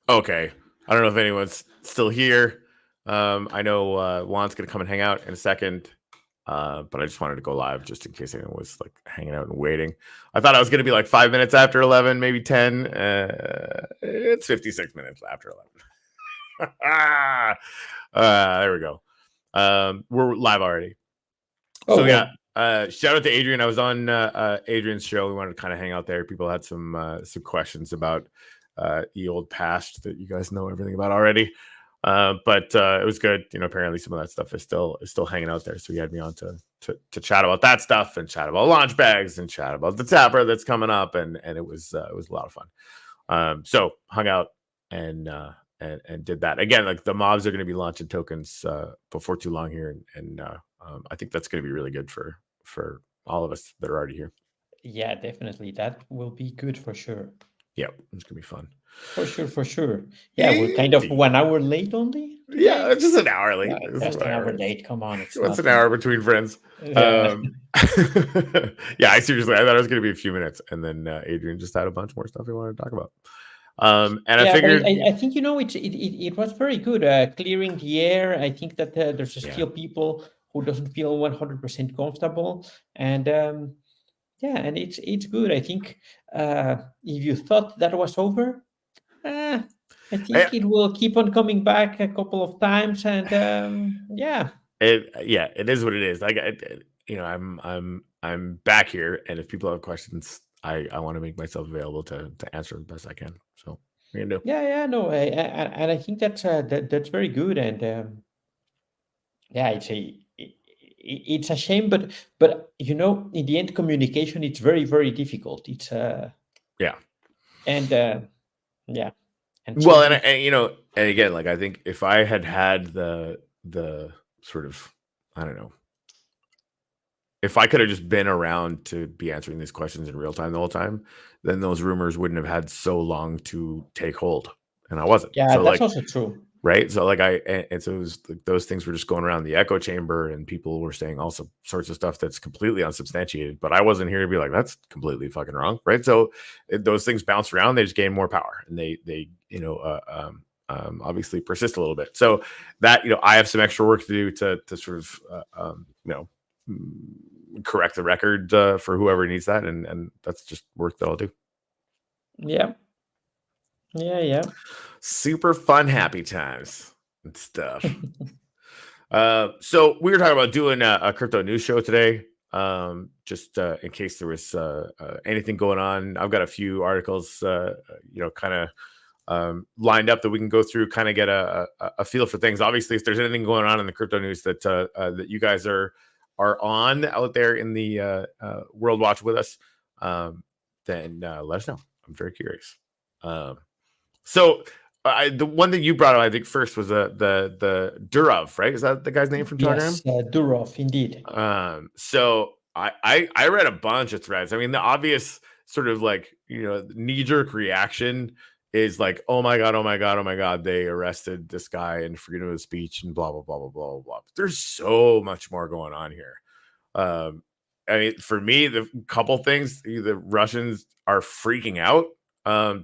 Okay. I don't know if anyone's still here. I know Juan's gonna come and hang out in a second. But I just wanted to go live just in case anyone was like hanging out and waiting. I thought I was gonna be like 5 minutes after 11, maybe 10. It's 56 minutes after 11. There we go. We're live already. Oh, So yeah, well, shout out to Adrian. I was on Adrian's show. We wanted to kind of hang out there. People had some questions about the old past that you guys know everything about already. But it was good. You know, apparently some of that stuff is still hanging out there. So he had me on to chat about that stuff and chat about launch bags and chat about the tapper that's coming up, and it was a lot of fun. So hung out and and did that again. Like the mobs are going to be launching tokens before too long here, and I think that's going to be really good for all of us that are already here. yeah, definitely. That will be good for sure. Yeah, it's gonna be fun. For sure, for sure. Yeah, we're kind of Indeed. 1 hour late only Yeah, today. it's just an hour late. Yeah, It's just an hour whatever. late. Come on, it's What's an nothing. hour between friends? Yeah. Um, yeah, I seriously, I thought it was going to be a few minutes, and then Adrian just had a bunch more stuff he wanted to talk about. And I Yeah, but figured, I think it was very good clearing the air. I think that there's yeah, still people who doesn't feel 100% comfortable, and yeah, and it's good. I think if you thought that was over, uh, I I, think it will keep on coming back a couple of times, and yeah, yeah, it is what it is. Like, you know, I'm back here, and if people have questions, I want to make myself available to answer the best I can. So we're gonna do. yeah, no, and I think that's very good, and yeah, it's a shame, but in the end, communication it's very difficult. It's Yeah. and yeah, and Well, changing. and you know, and again, like I think if I had the sort of, I don't know, if I could have just been around to be answering these questions in real time the whole time, then those rumors wouldn't have had so long to take hold, and I wasn't. Yeah, So that's like, also true. right? So like and so it was like those things were just going around the echo chamber, and people were saying all sorts of stuff that's completely unsubstantiated. But I wasn't here to be like that's completely fucking wrong, right? So those things bounce around, they just gain more power, and they obviously persist a little bit. So that I have some extra work to do to sort of correct the record for whoever needs that, and that's just work that I'll do. Yeah, yeah. Super fun, happy times and stuff. So we were talking about doing a crypto news show today. Just in case there was anything going on, I've got a few articles, kind of lined up that we can go through, kind of get a feel for things. Obviously, if there's anything going on in the crypto news that you guys are on out there in the World Watch with us, then let us know. I'm very curious. So the one that you brought up, I think first was the Durov, right? Is that the guy's name from Telegram? Yes, Durov, indeed. So I read a bunch of threads. I mean, the obvious sort of like knee jerk reaction is like, oh my god, oh my god, oh my god, they arrested this guy and freedom of speech and blah blah blah blah blah blah. But there's so much more going on here. I mean, for me, the couple things, the Russians are freaking out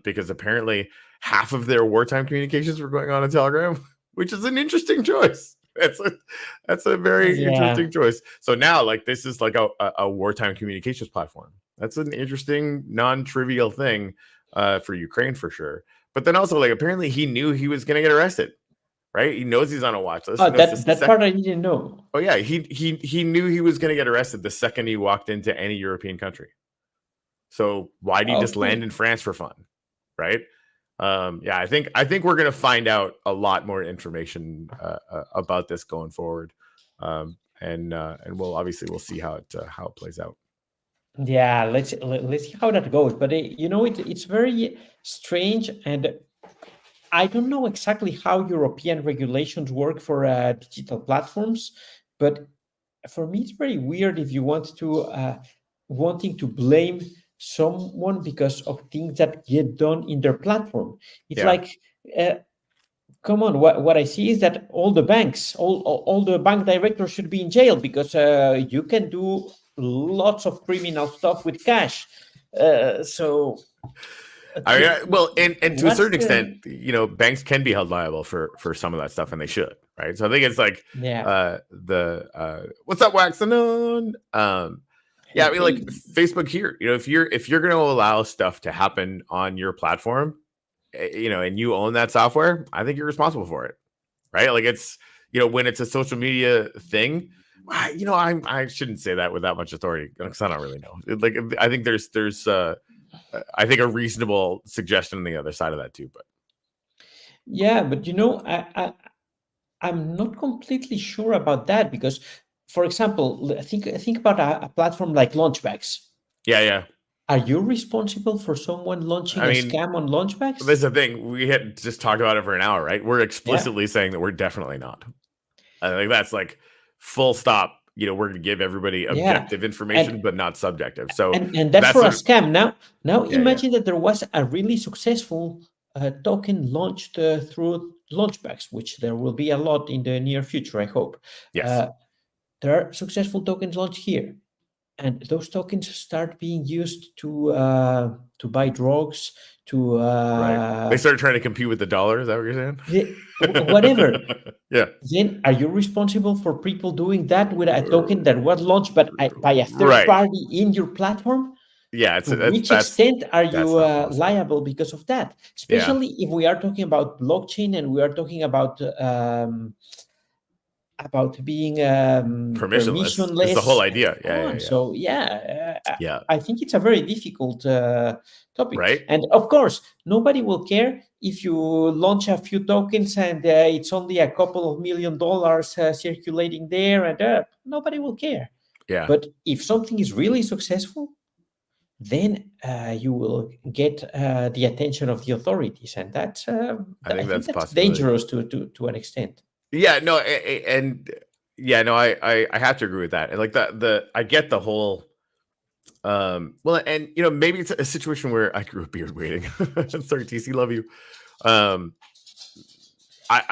because apparently half of their wartime communications were going on in Telegram, which is an interesting choice. That's a very Yeah, interesting choice. So now, like, this is like a wartime communications platform. That's an interesting, non-trivial thing for Ukraine for sure. But then also, like, apparently he knew he was going to get arrested, right? He knows he's on a watch list. He oh, knows this that part I didn't know. Oh yeah, he knew he was going to get arrested the second he walked into any European country. So why did he just land Okay. in France for fun, right? Yeah, I think we're going to find out a lot more information about this going forward, and we'll see how it plays out. Yeah, let's see how that goes. But it's very strange, and I don't know exactly how European regulations work for digital platforms, but for me, it's very weird if you want to wanting to blame someone because of things that get done in their platform. It's Yeah, like, uh, come on, what I see is that all the banks, all the bank directors should be in jail because you can do lots of criminal stuff with cash. So I mean, well, and to a what's certain the extent, banks can be held liable for some of that stuff, and they should, right? So I think it's like yeah. what's up, Waxanon? Yeah, I mean, like Hey, Facebook here, if you're going to allow stuff to happen on your platform, and you own that software, I think you're responsible for it, right? Like it's when it's a social media thing. I shouldn't say that with that much authority because I don't really know. Like I think there's I think a reasonable suggestion on the other side of that too. But yeah, but I'm not completely sure about that because, for example, think about a platform like Launchbags. yeah. Are you responsible for someone launching I a mean, scam on Launchbags? this is the thing. We had just talked about it for an hour, right? We're Yeah, explicitly saying that we're definitely not. I think that's like full stop. We're going to give everybody yeah, objective information, and but not subjective. So and that's that's for a sort of scam. Now yeah. imagine that there was a really successful token launched through Launchbags, which there will be a lot in the near future, I hope. Yes, Uh, there are successful tokens launched here, and those tokens start being used to buy drugs, to right. They started trying to compete with the dollar. Is that what you're whatever. saying? Yeah. Then are you responsible for people doing that with a token that was launched by a third Right. party in your platform? Yeah. To which extent are you that's not possible. liable because of that? Yeah. Especially if we are talking about blockchain and we are talking about being Permissionless is the whole permissionless and idea. so on. So yeah, Yeah. I think it's a very difficult topic. Right. And of course, nobody will care if you launch a few tokens and it's only a couple of $1 million circulating there, and nobody will care. Yeah. But if something is really successful, then you will get the attention of the authorities, and that's I think that's a that's possibility. dangerous to an extent. Yeah. No. And yeah. No. I have to agree with that. And like I get the whole. Well, and maybe it's a situation where I grew a beard waiting. Sorry, TC, love you. I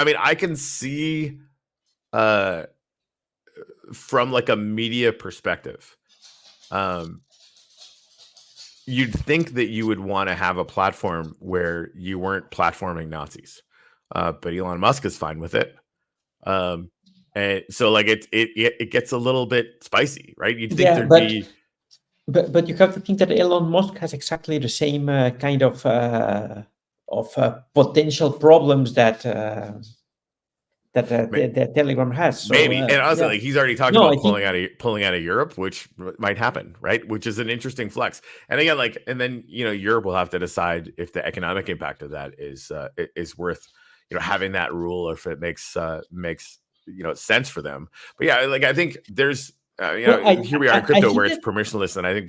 mean, I can see from like a media perspective, you'd think that you would want to have a platform where you weren't platforming Nazis, but Elon Musk is fine with it. And so like it gets a little bit spicy, right? You'd think Yeah, there'd be. but you have to think that Elon Musk has exactly the same kind of potential problems that the Telegram has. So Maybe, and also yeah, like he's already talked no, I about think pulling out of Europe, which might happen, right? Which is an interesting flex. And again, like, and then Europe will have to decide if the economic impact of that is worth having that rule, or if it makes sense for them. But yeah, like I think there's well, here we are in I crypto think where it's that permissionless, and I think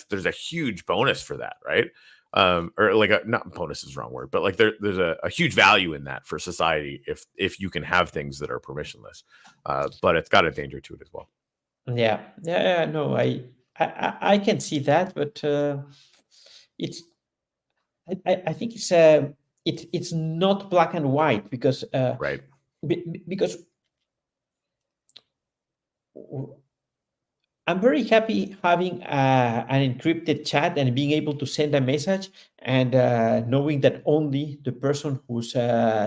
there's a huge bonus for that, right? Or like not bonus is the wrong word, but like there's a huge value in that for society if you can have things that are permissionless, but it's got a danger to it as well. yeah, no, I can see that, but it's I think it's not black and white because Right. because I'm very happy having an encrypted chat and being able to send a message and knowing that only the person who's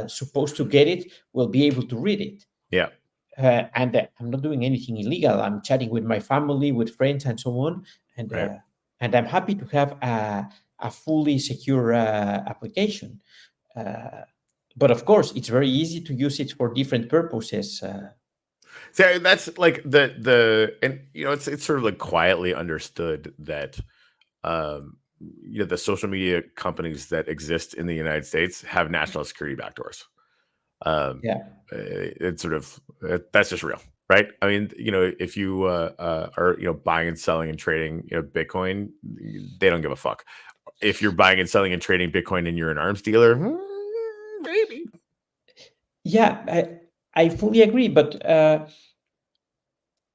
supposed to get it will be able to read it. Yeah. And I'm not doing anything illegal. I'm chatting with my family, with friends, and so on. And Right. and I'm happy to have a fully secure application. But of course, it's very easy to use it for different purposes. So that's like and it's sort of like quietly understood that the social media companies that exist in the United States have national security backdoors. Yeah. It's sort of that's just real, right? I mean, if you are buying and selling and trading Bitcoin, they don't give a fuck. If you're buying and selling and trading Bitcoin and you're an arms dealer, maybe. Yeah, I fully agree, but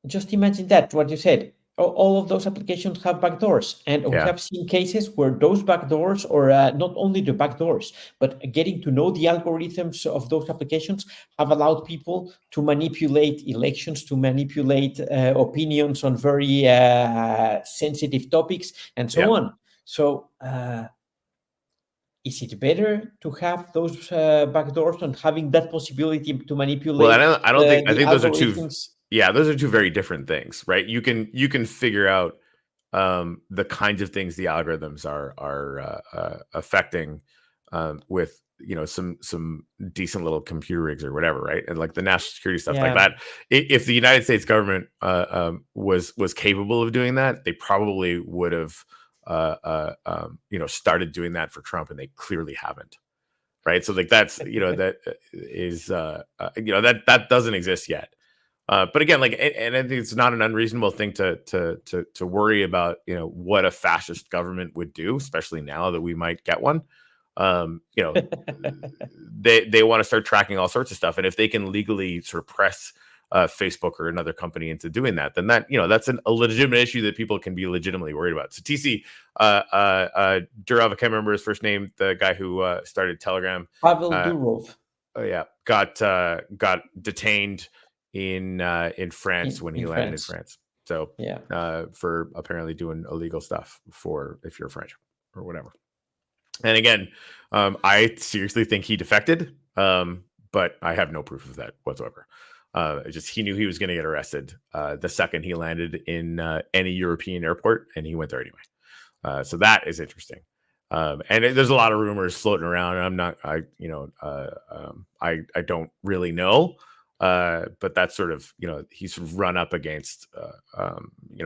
just imagine that what you said. All of those applications have backdoors, and we Yeah. have seen cases where those backdoors, or not only the backdoors, but getting to know the algorithms of those applications, have allowed people to manipulate elections, to manipulate opinions on very sensitive topics, and so Yeah. on. So is it better to have those backdoors and having that possibility to manipulate Well, I don't think, I the think those are two, algorithms? yeah, those are two very different things, right? You can figure out the kinds of things the algorithms are affecting with some decent little computer rigs or whatever, right? And like the national security stuff like Yeah. that. If the United States government was capable of doing that, they probably would have started doing that for Trump, and they clearly haven't. Right. So like that is that doesn't exist yet. But again, like, and I think it's not an unreasonable thing to worry about, what a fascist government would do, especially now that we might get one. They want to start tracking all sorts of stuff, and if they can legally sort of press Facebook or another company into doing that, then that's a legitimate issue that people can be legitimately worried about. So TC Durov, I can't remember his first name, the guy who started Telegram. Pavel Durov. Oh yeah, got detained in France when he landed in France. So yeah, for apparently doing illegal stuff if you're French or whatever. And again, I seriously think he defected, but I have no proof of that whatsoever. He knew he was going to get arrested the second he landed in any European airport, and he went there anyway. So that is interesting. And there's a lot of rumors floating around. And I don't really know. But that's sort of, he's run up against,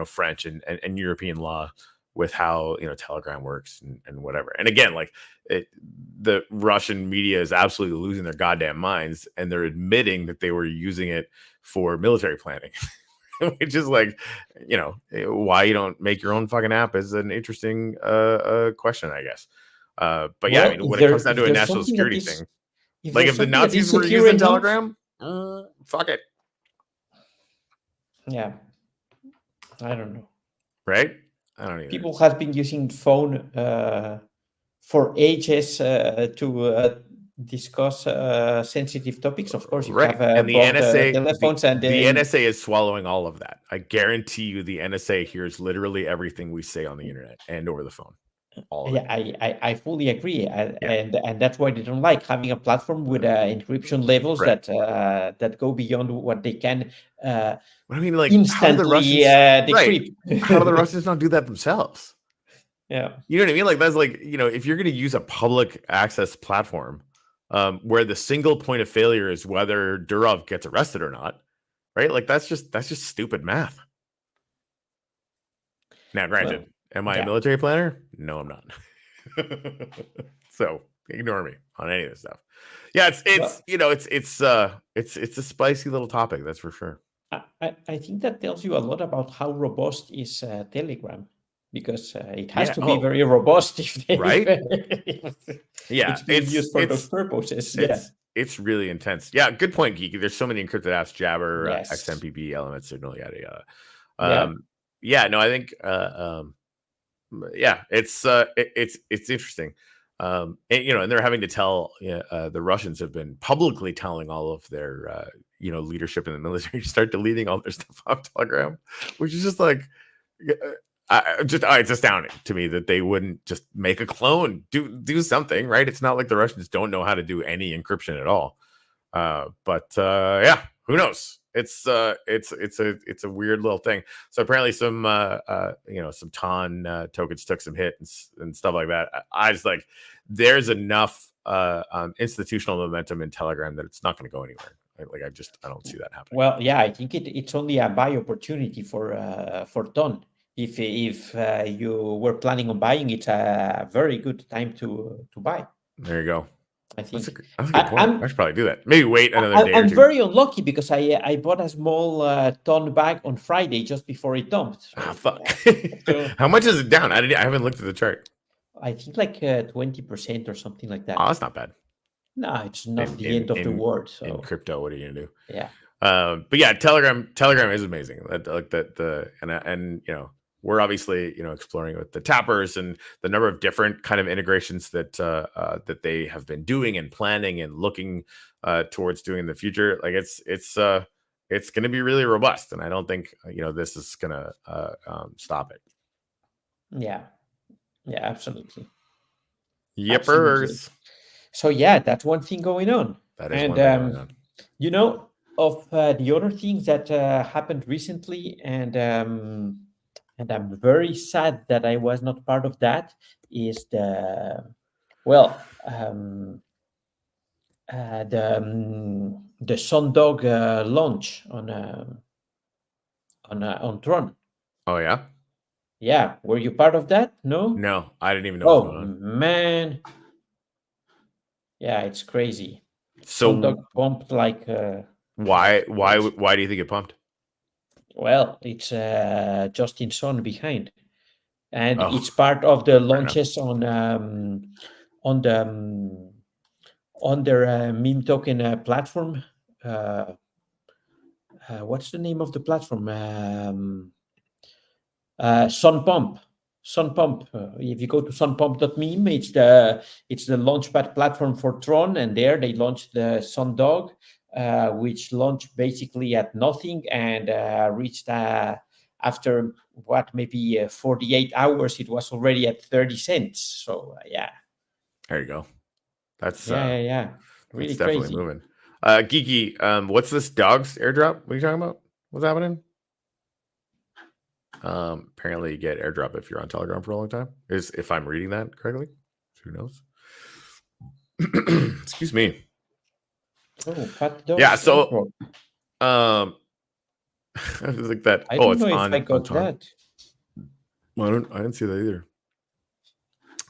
French and European law with how, Telegram works and whatever. And again, like the Russian media is absolutely losing their goddamn minds, and they're admitting that they were using it for military planning, which is like, why you don't make your own fucking app is an interesting question, I guess. But yeah, when it comes down to a national security thing, like if the Nazis were using Telegram, fuck it. Yeah, I don't know. Right? I don't even. People have been using phone for ages to discuss sensitive topics. Of course, you have and the NSA telephones, and the NSA is swallowing all of that. I guarantee you, the NSA hears literally everything we say on the internet and over the phone. I fully agree, and that's why they don't like having a platform with encryption levels that go beyond what they can. I mean, like, instantly decrypt. How do the Russians not do that themselves? Yeah, you know what I mean. Like that's like if you're going to use a public access platform where the single point of failure is whether Durov gets arrested or not, right? Like that's just stupid math. Now, granted. Am I a military planner? No, I'm not. So ignore me on any of this stuff. Yeah, it's a spicy little topic, that's for sure. I think that tells you a lot about how robust is Telegram, because it has to be very robust right? It's being used for those purposes. It's really intense. Yeah, good point, Geeky. There's so many encrypted apps: Jabber, XMPP, Element Signal, yada yada. No, I think it's interesting. And they're having to tell the Russians have been publicly telling all of their leadership in the military to start deleting all their stuff off Telegram, which is just like it's astounding to me that they wouldn't just make a clone, do something, right? It's not like the Russians don't know how to do any encryption at all. But who knows? It's a weird little thing. So apparently some TON tokens took some hit and stuff like that. I just like there's enough institutional momentum in Telegram that it's not going to go anywhere. I don't see that happening. Well, yeah, I think it's only a buy opportunity for TON. If you were planning on buying, it's a very good time to buy. There you go. I think that's a good point. I should probably do that. Maybe wait another day. I'm very unlucky because I bought a small TON bag on Friday just before it dumped. So, fuck. How much is it down? I haven't looked at the chart. I think like 20% or something like that. Oh, that's not bad. No, it's not the end of the world. So in crypto, what are you gonna do? Yeah. But yeah, Telegram is amazing. We're obviously exploring with the tappers and the number of different kind of integrations that they have been doing and planning and looking towards doing in the future. Like it's going to be really robust, and I don't think this is going to stop it. Yeah, absolutely. Absolutely. Yippers. So yeah, that's one thing going on. That is And one thing going on. you know, of the other things that happened recently, and I'm very sad that I was not part of that, is well, the Sundog launch on Tron. Oh yeah? Yeah, were you part of that? No. No, I didn't even know what was Oh going on. man, yeah, it's crazy. So Sundog pumped like. why Crazy. why do you think it pumped? Well, it's Justin Sun behind, and Oh, it's part of the fair enough. launches on the on their meme token platform. Uh, what's the name of the platform? Sun Pump. Sun Pump. If you go to sunpump.meme, it's the launchpad platform for Tron, and there they launched the Sundog, which launched basically at nothing and reached after what maybe 48 hours, it was already at 30 cents. So yeah, There you go. That's yeah, really that's definitely crazy. moving. Geeky, what's this dog's airdrop? What are you talking about? What's happening? Apparently you get airdrop if you're on Telegram for a long time. Is if I'm reading that correctly. Who knows? Excuse me. Oh, Fat Dog. Yeah, so I was like that. I Oh, don't it's know if on I got Ton. that. Well, I didn't see that either.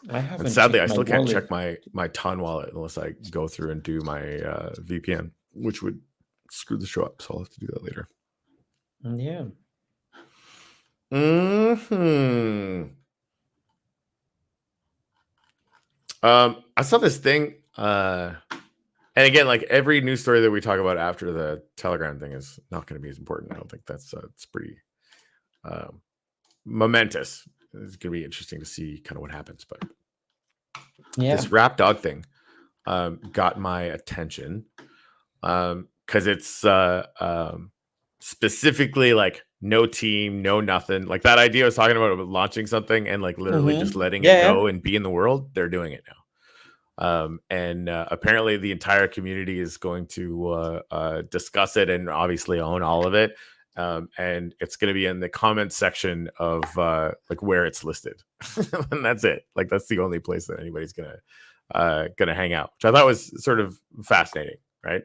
I haven't. And sadly, I checked still my can't wallet. check my Ton wallet unless I go through and do my VPN, which would screw the show up. So I'll have to do that later. Yeah. I saw this thing, and again, like every news story that we talk about after the Telegram thing is not going to be as important. I don't think that's it's pretty momentous. It's going to be interesting to see kind of what happens, but this rap dog thing got my attention because it's specifically like no team, no nothing. Like that idea I was talking about launching something and like literally just letting it go and be in the world. They're doing it now. And apparently the entire community is going to discuss it and obviously own all of it. And it's going to be in the comments section of like where it's listed. And that's it. Like that's the only place that anybody's gonna hang out, which I thought was sort of fascinating, right?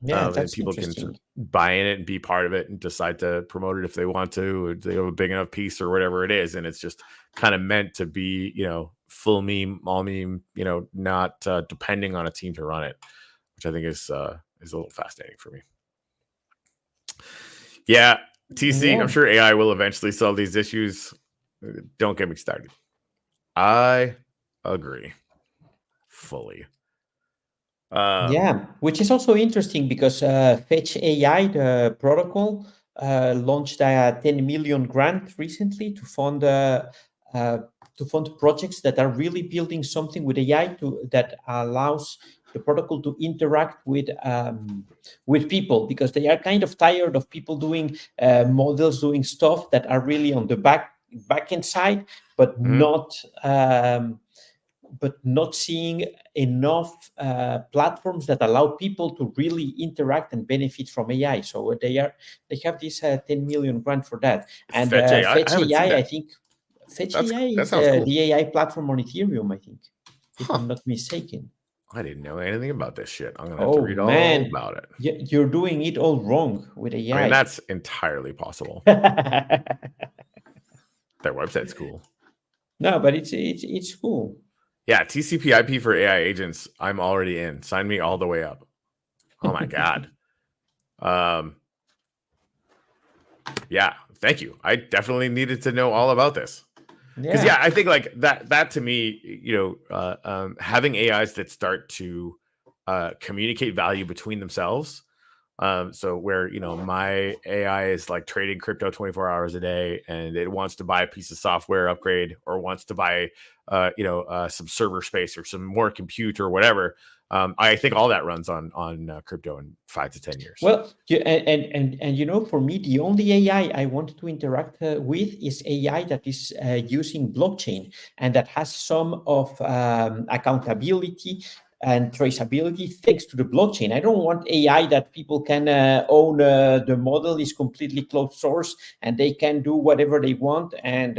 Yeah, and people can sort of buy in it and be part of it and decide to promote it if they want to, or they have a big enough piece or whatever it is. And it's just kind of meant to be, full meme, all meme, not depending on a team to run it, which I think is a little fascinating for me. Yeah, TC, I'm sure AI will eventually solve these issues. Don't get me started. I agree fully. Yeah, which is also interesting because Fetch AI, the protocol, launched a 10 million grant recently to fund projects that are really building something with AI that allows the protocol to interact with people, because they are kind of tired of people doing models doing stuff that are really on the back end side, but not seeing enough platforms that allow people to really interact and benefit from AI. So they have this 10 million grant for that. And Fetch AI, I think Fetch AI is cool. The AI platform on Ethereum, I think, if I'm not mistaken. I didn't know anything about this shit. I'm gonna have to read all about it. You're doing it all wrong with AI. I mean, that's entirely possible. Their website's cool. No, but it's cool. Yeah, TCP/IP for AI agents. I'm already in. Sign me all the way up. Oh my god. Yeah, thank you. I definitely needed to know all about this. Because I think like that to me, having AIs that start to communicate value between themselves. So where my AI is like trading crypto 24 hours a day, and it wants to buy a piece of software upgrade or wants to buy some server space or some more compute or whatever. I think all that runs on crypto in 5 to 10 years. Well, for me, the only AI I want to interact with is AI that is using blockchain and that has some of accountability and traceability thanks to the blockchain. I don't want AI that people can own. The model is completely closed source and they can do whatever they want and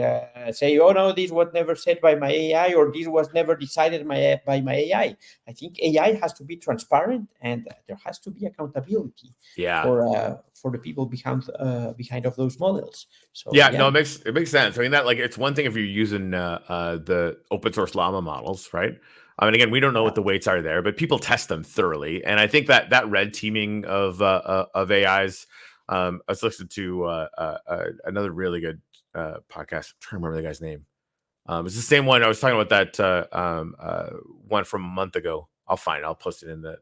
say, oh no, this was never said by my AI, or this was never decided by my AI. I think AI has to be transparent and there has to be accountability for the people behind of those models. So no, it makes sense. I mean, that, like, it's one thing if you're using the open source Llama models, right? I mean, again, we don't know what the weights are there, but people test them thoroughly, and I think that red teaming of AIs. I was listening to another really good podcast. I'm trying to remember the guy's name. It's the same one I was talking about, that one from a month ago. I'll find it. I'll post it in the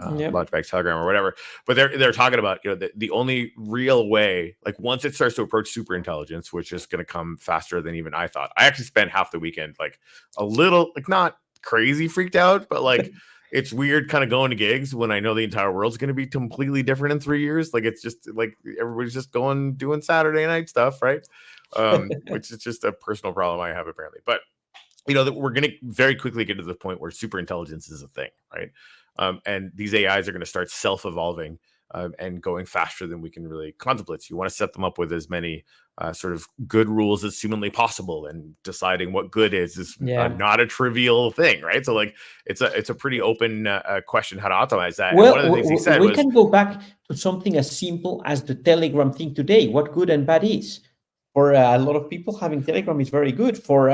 Launchbag Telegram or whatever. But they're talking about, the only real way, like, once it starts to approach super intelligence, which is going to come faster than even I thought. I actually spent half the weekend, like, a little, like, not crazy freaked out, but like it's weird kind of going to gigs when I know the entire world's going to be completely different in 3 years. Like, it's just like everybody's just doing Saturday night stuff, right? Which is just a personal problem I have, apparently. But that we're going to very quickly get to the point where super intelligence is a thing, right? And these AIs are going to start self-evolving and going faster than we can really contemplate. So you want to set them up with as many sort of good rules as humanly possible, and deciding what good is not a trivial thing, right? So, like, it's a pretty open question how to optimize that. Well, and one of the things he said we can go back to something as simple as the Telegram thing today. What good and bad is. For a lot of people, having Telegram is very good. For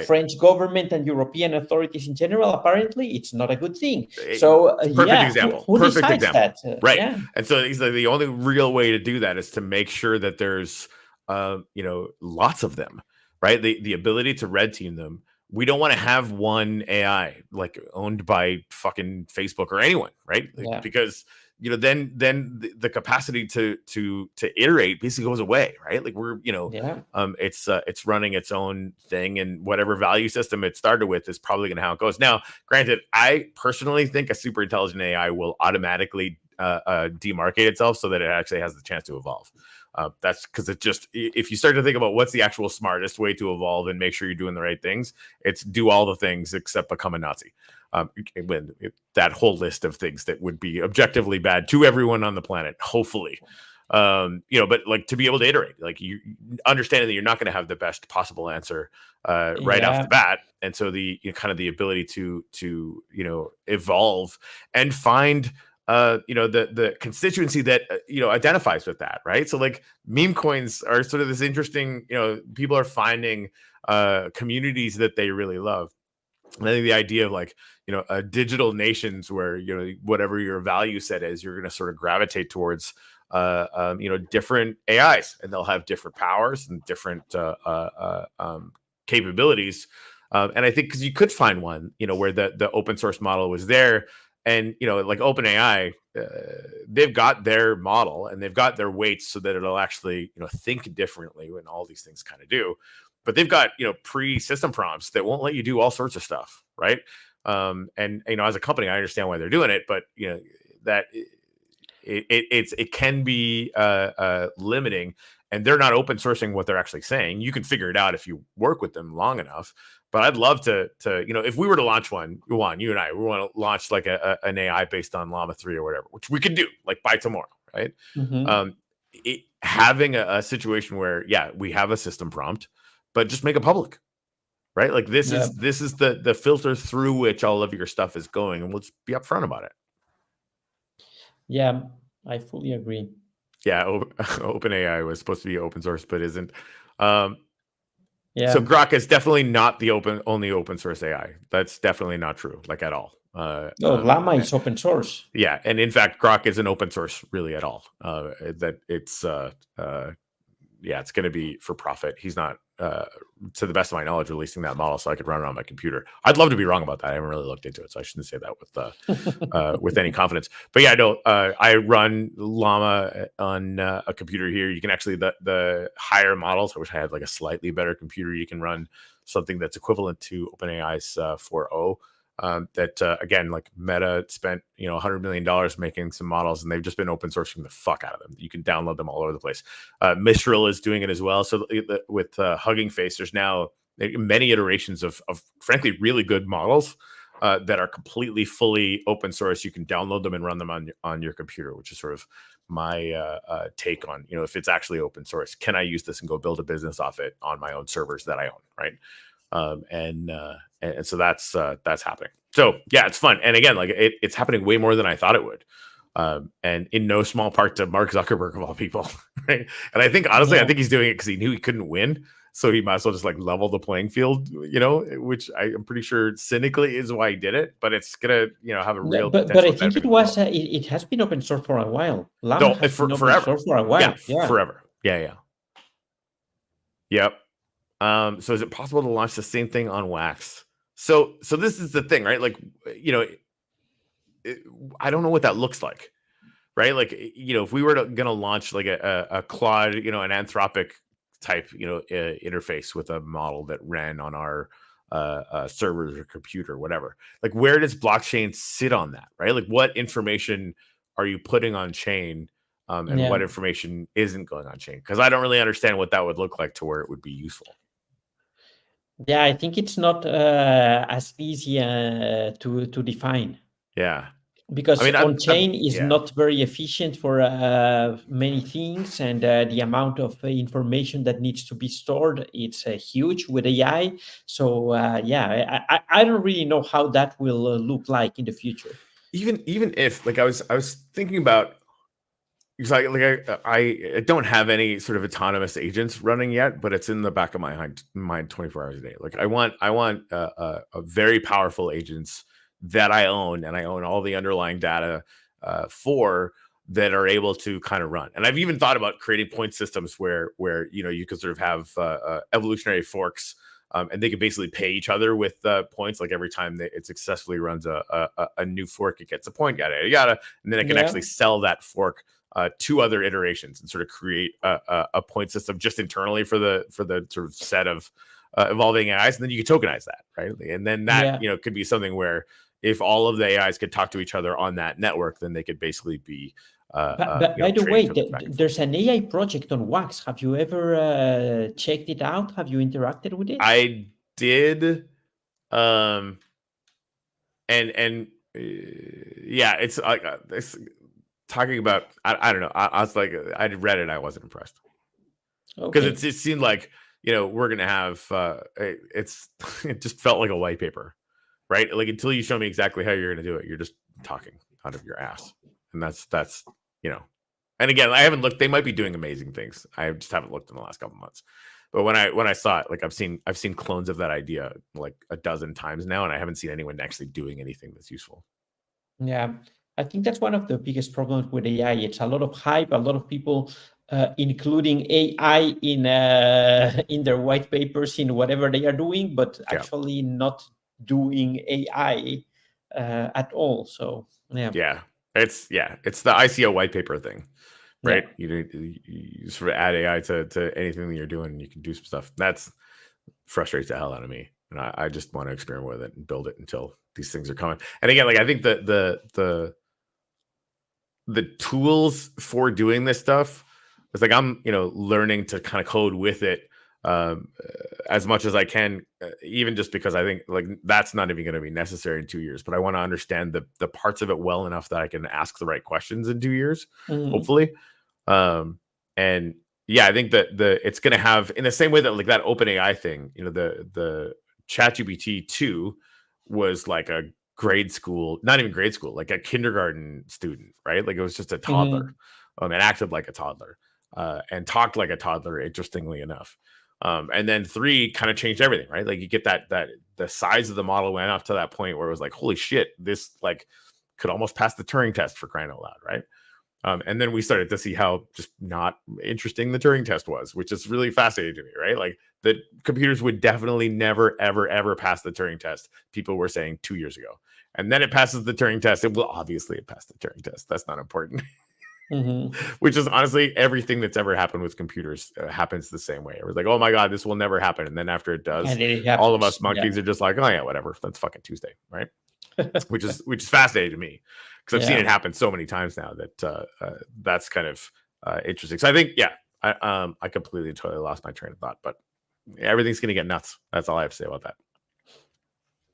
French government and European authorities in general, apparently, it's not a good thing. So, perfect example. Who perfect decides example. That? Right. Yeah. And so he's like, the only real way to do that is to make sure that there's, lots of them, right? The ability to red team them. We don't want to have one AI like owned by fucking Facebook or anyone, right? Because then the capacity to iterate basically goes away, right? Like, we're it's running its own thing, and whatever value system it started with is probably going to how it goes. Now, granted, I personally think a super intelligent AI will automatically demarcate itself so that it actually has the chance to evolve. That's because if you start to think about what's the actual smartest way to evolve and make sure you're doing the right things, it's do all the things except become a Nazi. That whole list of things that would be objectively bad to everyone on the planet, hopefully. But like, to be able to iterate, like, you understanding that you're not going to have the best possible answer right off the bat, and so the kind of the ability to evolve and find the constituency that identifies with that, right? So, like, meme coins are sort of this interesting, people are finding communities that they really love. And I think the idea of, like, digital nations where whatever your value set is, you're going to sort of gravitate towards different AIs, and they'll have different powers and different capabilities. And I think because you could find one where the open source model was there. And, like OpenAI, they've got their model and they've got their weights so that it'll actually, think differently, when all these things kind of do. But they've got, pre-system prompts that won't let you do all sorts of stuff, right? And, as a company, I understand why they're doing it, but, that it can be limiting, and they're not open sourcing what they're actually saying. You can figure it out if you work with them long enough. But I'd love to if we were to launch one, Juan, you and I, we want to launch like an AI based on Llama 3 or whatever, which we could do like by tomorrow, right? Mm-hmm. Having a situation where, we have a system prompt, but just make it public, right? Like, this is the filter through which all of your stuff is going, and let's be upfront about it. Yeah, I fully agree. Yeah, OpenAI was supposed to be open source, but isn't. So Grok is definitely not the only open source AI. That's definitely not true, like, at all. Llama is open source. Yeah, and in fact, Grok isn't open source really at all. That it's it's going to be for profit. He's not, to the best of my knowledge, releasing that model so I could run it on my computer. I'd love to be wrong about that. I haven't really looked into it, so I shouldn't say that with any confidence. But yeah, no, I run Llama on a computer here. You can actually, the higher models, I wish I had like a slightly better computer. You can run something that's equivalent to OpenAI's 4.0 that again, like Meta spent $100 million making some models, and they've just been open sourcing the fuck out of them. You can download them all over the place. Mistral is doing it as well. So with Hugging Face, there's now many iterations of frankly really good models that are completely fully open source. You can download them and run them on your computer, which is sort of my take on, if it's actually open source, can I use this and go build a business off it on my own servers that I own, right? And so that's happening. So yeah, it's fun. And again, like it's happening way more than I thought it would. And in no small part to Mark Zuckerberg of all people, right? And I think honestly, I think he's doing it because he knew he couldn't win. So he might as well just like level the playing field, which I'm pretty sure cynically is why he did it. But it's gonna, have a real. But I think it was it has been open source for a while. Llama has been forever. Open source for a while. Yeah, forever. Yeah. Yep. So is it possible to launch the same thing on Wax? So this is the thing, right? Like, I don't know what that looks like, right? Like, if we were gonna launch like a Claude, an Anthropic type, interface with a model that ran on our servers or computer, whatever. Like, where does blockchain sit on that, right? Like, what information are you putting on chain, and what information isn't going on chain? Because I don't really understand what that would look like to where it would be useful. Yeah, I think it's not as easy to define. Yeah. Because on-chain is not very efficient for many things, and the amount of information that needs to be stored, it's huge with AI. So I don't really know how that will look like in the future. Even if, like, I was thinking about, because I don't have any sort of autonomous agents running yet, but it's in the back of my mind 24 hours a day. Like I want a very powerful agents that I own, and I own all the underlying data for, that are able to kind of run. And I've even thought about creating point systems where you could sort of have evolutionary forks, and they could basically pay each other with points. Like every time it successfully runs a new fork, it gets a point, yada yada, and then it can actually sell that fork to other iterations and sort of create a point system just internally for the sort of set of evolving AIs, and then you can tokenize that, right? And then that could be something where if all of the AIs could talk to each other on that network, then they could basically be. By the way, there's an AI project on Wax. Have you ever checked it out? Have you interacted with it? I did, and it's like this talking about. I don't know. I was like, I read it. I wasn't impressed because it seemed like we're gonna have. It just felt like a white paper. Right? Like until you show me exactly how you're going to do it, you're just talking out of your ass. And that's, and again, I haven't looked, they might be doing amazing things. I just haven't looked in the last couple of months. But when I saw it, like I've seen clones of that idea like a dozen times now, and I haven't seen anyone actually doing anything that's useful. Yeah. I think that's one of the biggest problems with AI. It's a lot of hype, a lot of people including AI in their white papers, in whatever they are doing, but actually not doing AI at all. So it's the ICO white paper thing, right? You sort of add AI to anything that you're doing, and you can do some stuff. That's frustrates the hell out of me, and I just want to experiment with it and build it until these things are coming. And again, like I think that the tools for doing this stuff, it's like I'm learning to kind of code with it as much as I can, even just because I think like that's not even going to be necessary in 2 years, but I want to understand the parts of it well enough that I can ask the right questions in 2 years, hopefully. And yeah, I think that it's going to have, in the same way that like that OpenAI thing, the ChatGPT 2 was like a grade school, not even grade school, like a kindergarten student, right? Like it was just a toddler, and acted like a toddler, and talked like a toddler, interestingly enough. And then 3 kind of changed everything, right? Like you get that the size of the model went up to that point where it was like, holy shit, this like could almost pass the Turing test for crying out loud, right? And then we started to see how just not interesting the Turing test was, which is really fascinating to me, right? Like the computers would definitely never, ever, ever pass the Turing test. People were saying 2 years ago, and then it passes the Turing test. It will obviously pass the Turing test. That's not important. Which is honestly everything that's ever happened with computers happens the same way. It was like, oh my God, this will never happen. And then after it does, all of us monkeys are just like, oh yeah, whatever. That's fucking Tuesday, right? which is fascinating to me because I've seen Yeah. it happen so many times now that that's kind of interesting. So I think, yeah, I completely totally lost my train of thought, but everything's gonna get nuts. That's all I have to say about that.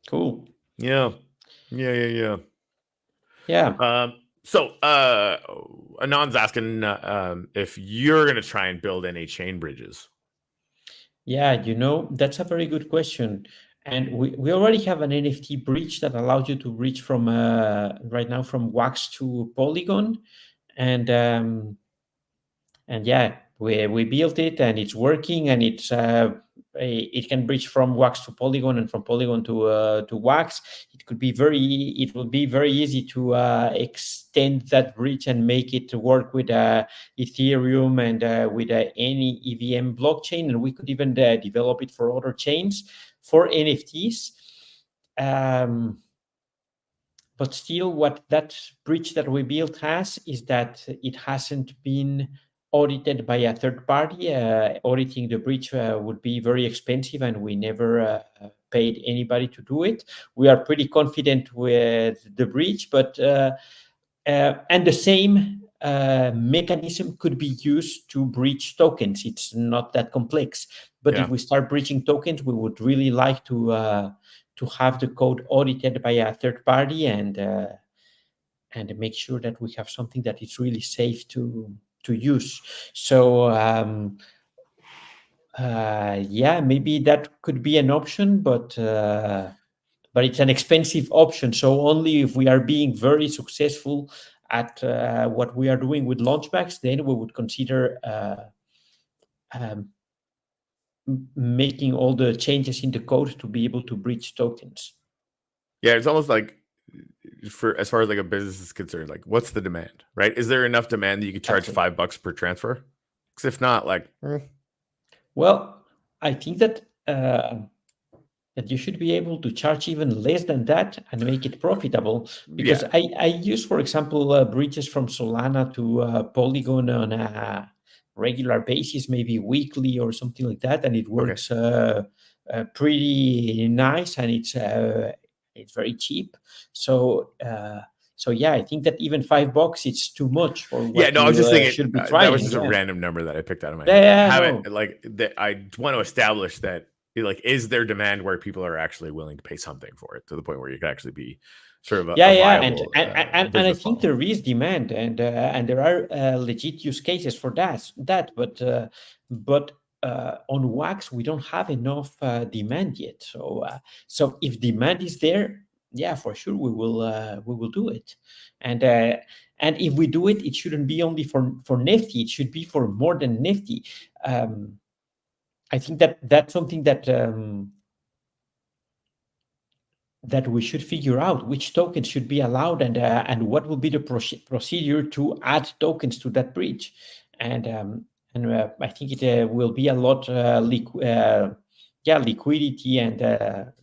Cool. Yeah, yeah. Yeah. So Anand's asking if you're gonna try and build any chain bridges. Yeah, that's a very good question. And we already have an NFT bridge that allows you to bridge from right now from Wax to Polygon. And yeah, we built it and it's working, and it can bridge from Wax to Polygon and from Polygon to Wax. It will be very easy to extend that bridge and make it work with Ethereum and with any EVM blockchain, and we could even develop it for other chains for NFTs. But still, what that bridge that we built has is that it hasn't been audited by a third party. Auditing the bridge would be very expensive, and we never paid anybody to do it. We are pretty confident with the bridge, but and the same mechanism could be used to bridge tokens. It's not that complex, but if we start bridging tokens, we would really like to have the code audited by a third party and make sure that we have something that is really safe to use. So yeah, maybe that could be an option, but it's an expensive option. So only if we are being very successful at what we are doing with Launchbacks, then we would consider making all the changes in the code to be able to bridge tokens. Yeah, it's almost like, for as far as like a business is concerned, like what's the demand, right? Is there enough demand that you could charge $5 per transfer? Because if not, like, well, I think that that you should be able to charge even less than that and make it profitable. Because I use, for example, bridges from Solana to Polygon on a regular basis, maybe weekly or something like that, and it works pretty nice, and it's very cheap. So yeah, I think that even $5 it's too much for what I was just thinking should be trying. That was just a random number that I picked out of my head. Like that, I want to establish that, like, is there demand where people are actually willing to pay something for it to the point where you could actually be sort of a viable and I think there is demand, and there are legit use cases for that, but on Wax we don't have enough demand yet. So if demand is there, yeah, for sure we will do it. And if we do it, it shouldn't be only for Nifty. It should be for more than Nifty. I think that's something that that we should figure out, which tokens should be allowed, and what will be the procedure to add tokens to that bridge. And I think it will be a lot liquidity and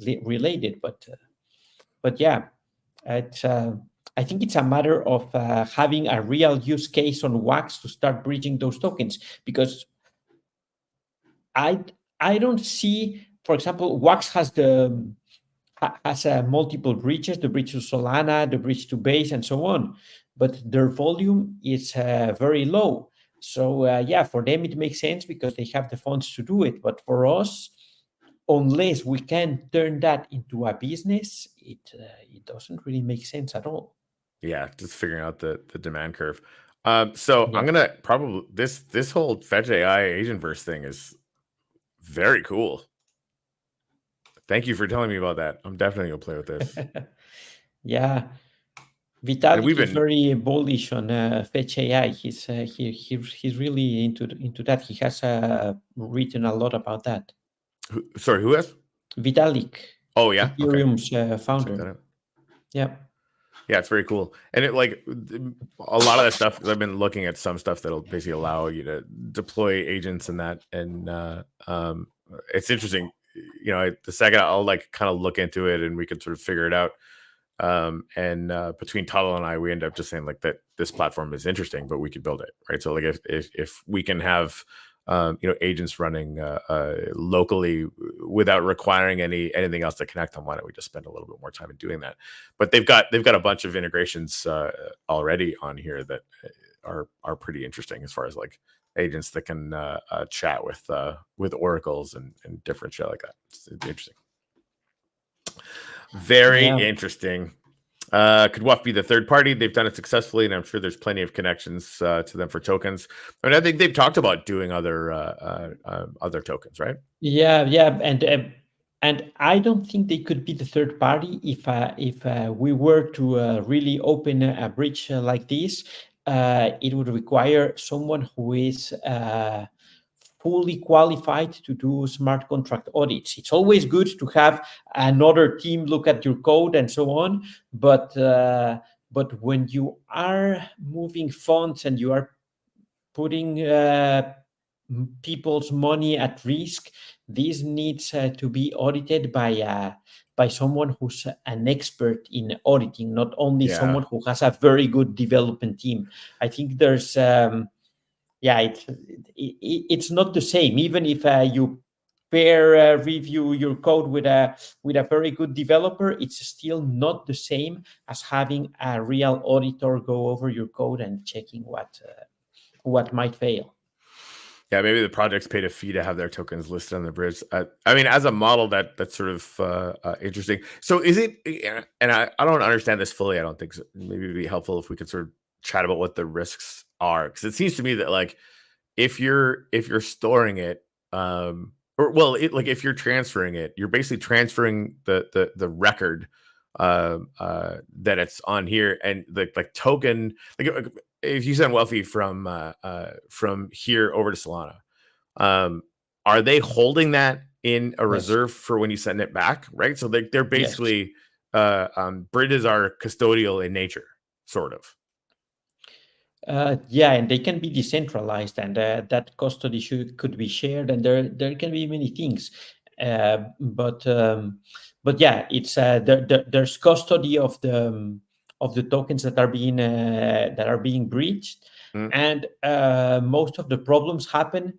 related, but yeah, it's I think it's a matter of having a real use case on Wax to start bridging those tokens, because I don't see, for example, Wax has multiple bridges, the bridge to Solana, the bridge to Base, and so on, but their volume is very low. So yeah, for them it makes sense because they have the funds to do it. But for us, unless we can turn that into a business, it doesn't really make sense at all. Yeah, just figuring out the demand curve. So I'm gonna probably this whole Fetch AI Agentverse thing is very cool. Thank you for telling me about that. I'm definitely gonna play with this. Yeah, Vitalik is very bullish on Fetch AI. He's really into that. He has written a lot about that. Sorry, who has? Vitalik. Oh yeah, Ethereum's founder. Yeah. Yeah, it's very cool. And it, like, a lot of that stuff, I've been looking at some stuff that'll basically allow you to deploy agents and that. And it's interesting. You know, the second I'll like kind of look into it and we can sort of figure it out. And between Tuttle and I, we end up just saying like that this platform is interesting, but we could build it, right? So like if we can have agents running locally without requiring anything else to connect them. Why don't we just spend a little bit more time in doing that? But they've got a bunch of integrations already on here that are pretty interesting as far as like agents that can chat with oracles and different shit like that. It'd be interesting. Very interesting. Could WUF be the third party? They've done it successfully, and I'm sure there's plenty of connections to them for tokens. I mean, I think they've talked about doing other tokens, right? Yeah, and I don't think they could be the third party if we were to really open a bridge like this. It would require someone who is fully qualified to do smart contract audits. It's always good to have another team look at your code and so on, but when you are moving funds and you are putting people's money at risk, this needs to be audited by someone who's an expert in auditing, not only someone who has a very good development team. I think there's it's not the same. Even if you peer review your code with a very good developer, it's still not the same as having a real auditor go over your code and checking what might fail. Yeah, maybe the projects paid a fee to have their tokens listed on the bridge. I mean, as a model, that's sort of interesting. So is it? And I don't understand this fully. I don't think so. Maybe it'd be helpful if we could sort of chat about what the risks are, because it seems to me that like if you're storing it, if you're transferring it, you're basically transferring the record that it's on here, and the like token, like if you send Wellfy from here over to Solana, are they holding that in a reserve for when you send it back, right? So they're basically bridges are custodial in nature, sort of. And they can be decentralized, and that custody could be shared, and there can be many things. But yeah, it's there's custody of the tokens that are being breached, and most of the problems happen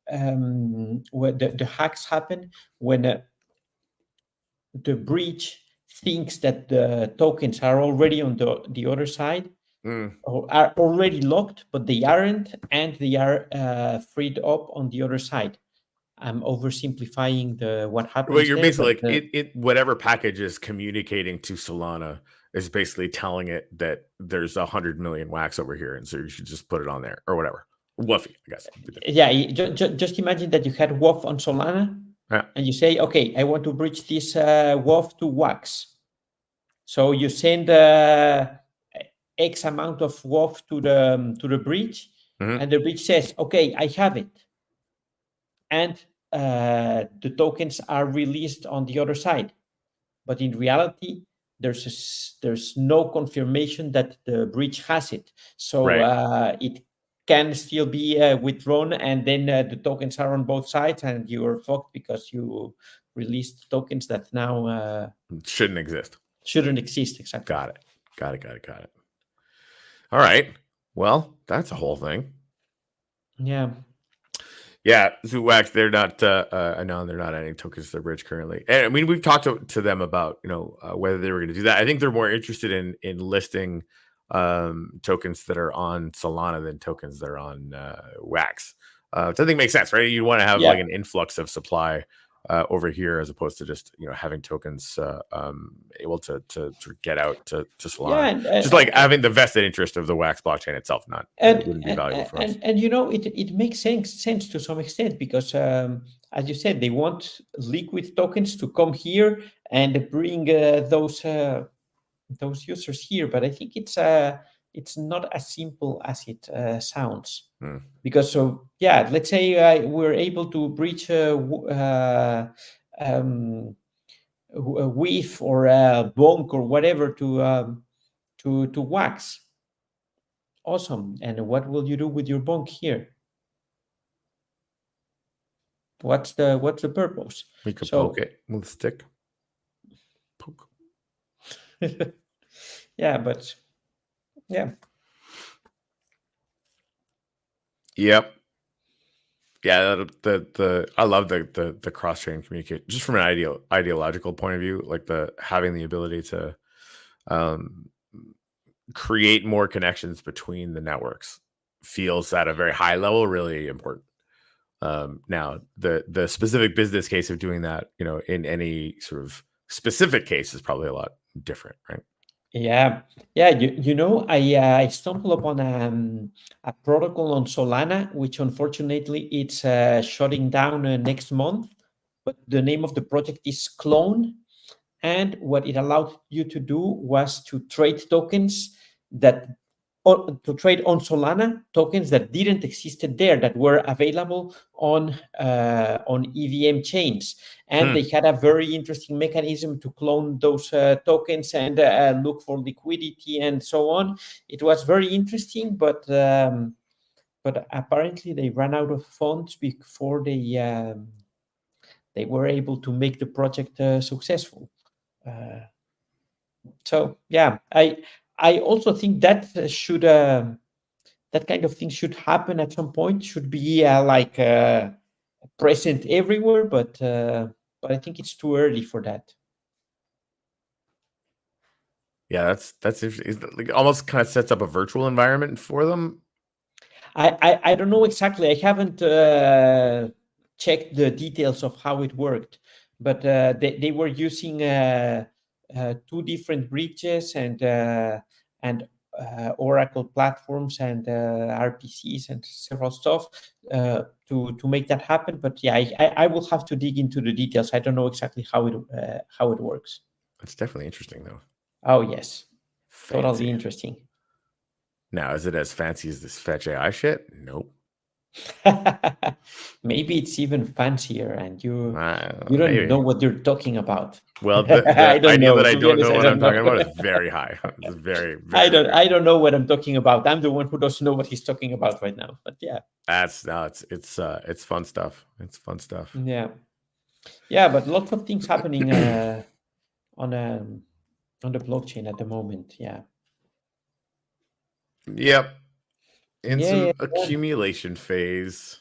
when the hacks happen when the breach thinks that the tokens are already on the other side. Or are already locked, but they aren't, and they are freed up on the other side. I'm oversimplifying what happens. Well, you're basically like whatever package is communicating to Solana is basically telling it that there's 100 million wax over here, and so you should just put it on there or whatever. Whuffy, I guess. Yeah, just imagine that you had WUF on Solana, and you say, okay, I want to bridge this WUF to wax. So you send X amount of WUF to the bridge, and the bridge says, okay, I have it. And the tokens are released on the other side. But in reality, there's no confirmation that the bridge has it. So it can still be withdrawn, and then the tokens are on both sides, and you are fucked because you released tokens that now shouldn't exist. Shouldn't exist, exactly. Got it. All right. Well, that's a whole thing. Yeah. Yeah, ZooWax, they're not. I know they're not adding tokens to the bridge currently. And I mean, we've talked to them about whether they were going to do that. I think they're more interested in listing tokens that are on Solana than tokens that are on Wax. Which I think makes sense, right? You want to have like an influx of supply over here as opposed to just having tokens able to get out to Solana. Just like having the vested interest of the Wax blockchain itself, it wouldn't be valuable for us. And it makes sense to some extent, because as you said, they want liquid tokens to come here and bring those users here. But I think it's not as simple as it sounds. Because let's say we're able to breach a WEEF or a bonk or whatever to Wax. Awesome. And what will you do with your bonk here? What's the purpose? We could poke it with a stick. Poke. Yeah, but yeah. Yep. Yeah, the I love the cross chain communicate just from an ideological point of view, like the having the ability to um, create more connections between the networks feels at a very high level really important. Now, the specific business case of doing that, in any sort of specific case is probably a lot different, right? Yeah, yeah. I stumbled upon a protocol on Solana, which unfortunately it's shutting down next month. But the name of the project is Clone, and what it allowed you to do was to trade tokens that or to trade on Solana tokens that didn't existed there that were available on EVM chains, and they had a very interesting mechanism to clone those tokens and look for liquidity and so on. It was very interesting, but apparently they ran out of funds before they were able to make the project successful. So yeah, I also think that should that kind of thing should happen at some point. Should be present everywhere, but I think it's too early for that. Yeah, that's interesting. Like almost kind of sets up a virtual environment for them. I don't know exactly. I haven't checked the details of how it worked, but they were using two different bridges and Oracle platforms and RPCs and several stuff to make that happen. But yeah, I will have to dig into the details. I don't know exactly how it works. It's definitely interesting though. Oh yes, Fancy. totally interesting. Now, is it as fancy as this Fetch AI shit? Nope. Maybe it's even fancier, and you don't maybe. know what you're talking about. Well, the I don't idea know. that I To be don't honest, know I what don't I'm talking know. about is very high. It's very, very. I don't know what I'm talking about. I'm the one who doesn't know what he's talking about right now. But yeah, it's fun stuff. It's fun stuff. yeah. But lots of things happening on the blockchain at the moment. Yeah. Yep. In some Yeah. accumulation phase.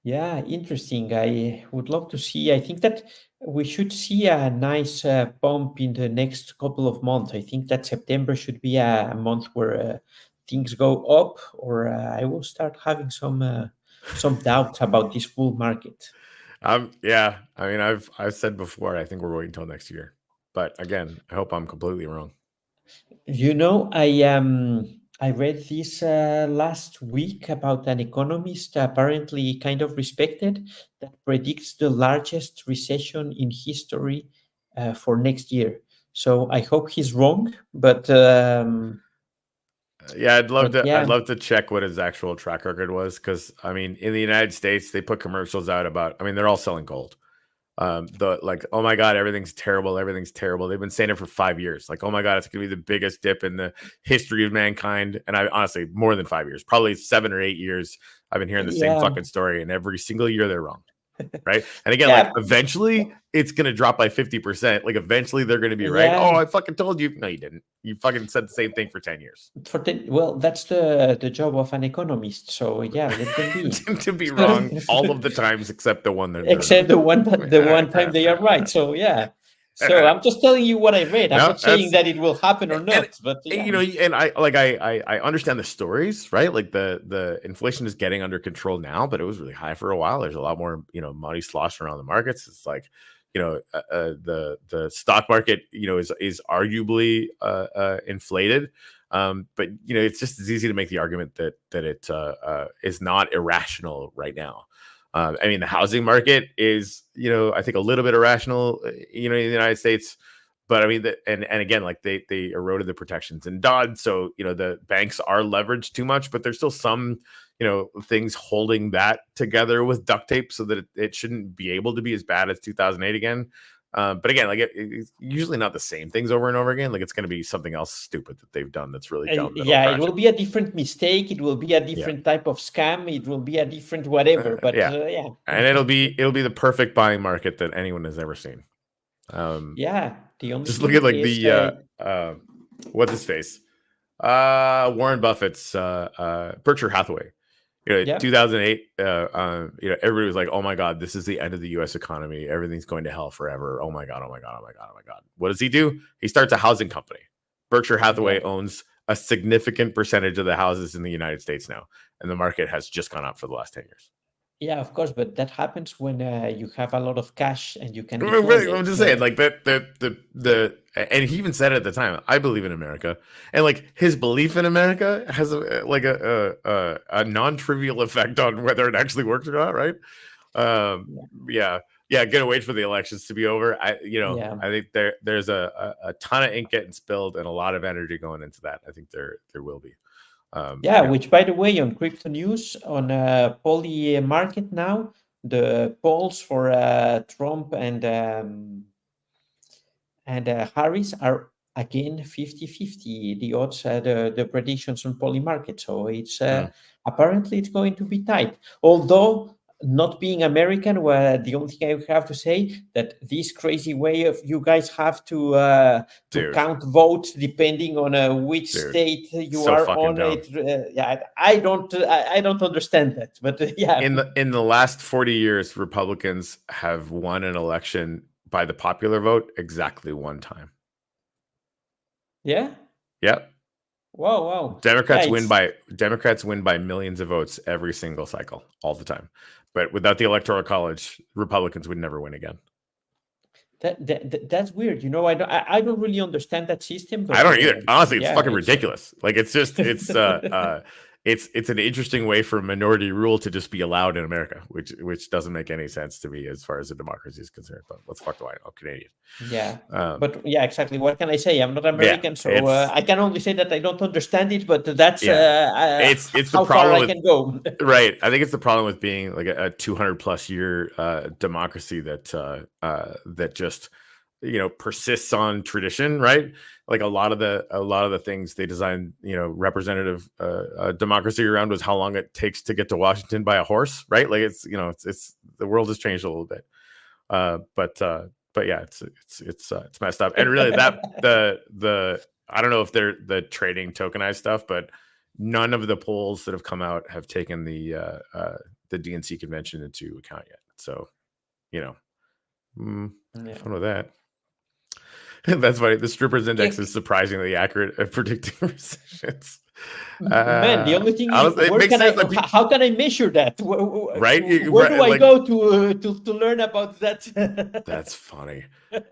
Yeah, interesting. I would love to see. I think that we should see a nice bump in the next couple of months. I think that September should be a month where things go up, or I will start having some doubts about this bull market. Yeah. I mean, I've said before, I think we're waiting until next year. But again, I hope I'm completely wrong. I read this last week about an economist apparently kind of respected that predicts the largest recession in history for next year. So I hope he's wrong, but yeah, I'd love yeah. to check what his actual track record was, because I mean, in the United States, they put commercials out about. I mean, they're all selling gold. Oh my god, everything's terrible. They've been saying it for 5 years. Like, oh my god, it's gonna be the biggest dip in the history of mankind. And I honestly, more than 5 years, probably 7 or 8 years, I've been hearing the same fucking story, and every single year they're wrong. Right. And again, like eventually it's gonna drop by 50%. Like eventually they're gonna be right. Oh, I fucking told you. No, you didn't. You fucking said the same thing for 10 years. Well, that's the job of an economist. So yeah, let them be. To be wrong all of the times except the one the one time they are right. So yeah. So I'm just telling you what I read. I'm not saying that it will happen or not, but yeah. And I understand the stories, right? Like the inflation is getting under control now, but it was really high for a while. There's a lot more, money sloshed around the markets. It's like, the stock market, is arguably inflated. But it's just as easy to make the argument that it is not irrational right now. I mean, the housing market is, I think a little bit irrational, in the United States. But I mean, and again, like they eroded the protections in Dodd. So, the banks are leveraged too much, but there's still some, things holding that together with duct tape so that it shouldn't be able to be as bad as 2008 again. But again, like it's usually not the same things over and over again. Like it's going to be something else stupid that they've done that's really dumb. Yeah, it will be a different mistake. It will be a different type of scam. It will be a different whatever. But yeah, and it'll be the perfect buying market that anyone has ever seen. Yeah, the only just look at like the what's his face, Warren Buffett's Berkshire Hathaway. Yeah. 2008, everybody was like, oh my God, this is the end of the US economy. Everything's going to hell forever. Oh my God, oh my God, oh my God, oh my God. What does he do? He starts a housing company. Berkshire Hathaway owns a significant percentage of the houses in the United States now, and the market has just gone up for the last 10 years. Yeah, of course, but that happens when you have a lot of cash and you can deploy Really, I'm it. just saying, like and he even said at the time, "I believe in America," and like his belief in America has a non-trivial effect on whether it actually works or not, right? Yeah, Gonna wait for the elections to be over. I think there's a ton of ink getting spilled and a lot of energy going into that. I think there will be. Which, by the way, on crypto news, on Poly Market now, the polls for Trump and Harris are again 50-50. The odds, the predictions on Poly Market. So it's apparently it's going to be tight. Although not being American, where the only thing I have to say that this crazy way of you guys have to count votes depending on which state you are on. I don't understand that, but in the last 40 years, Republicans have won an election by the popular vote exactly one time. Yeah. Yep. Wow. Democrats win by millions of votes every single cycle, all the time. But without the Electoral College, Republicans would never win again. That's weird. I don't really understand that system. But, I don't either. Honestly, it's fucking ridiculous. Like it's an interesting way for minority rule to just be allowed in America, which doesn't make any sense to me as far as a democracy is concerned. But what the fuck do I know? I'm Canadian. Yeah. But exactly. What can I say? I'm not American, so I can only say that I don't understand it. But that's it's how the problem far I can go. Right. I think it's the problem with being like a 200+ year democracy that just persists on tradition, right? Like a lot of the things they designed, representative democracy around was how long it takes to get to Washington by a horse, right? Like it's the world has changed a little bit, but yeah, it's messed up. And really, that the I don't know if they're the trading tokenized stuff, but none of the polls that have come out have taken the DNC convention into account yet. So, fun with that. That's funny. The strippers index is surprisingly accurate at predicting recessions. Man, the only thing is, how can I measure that? Right? Where do I go to learn about that? That's funny.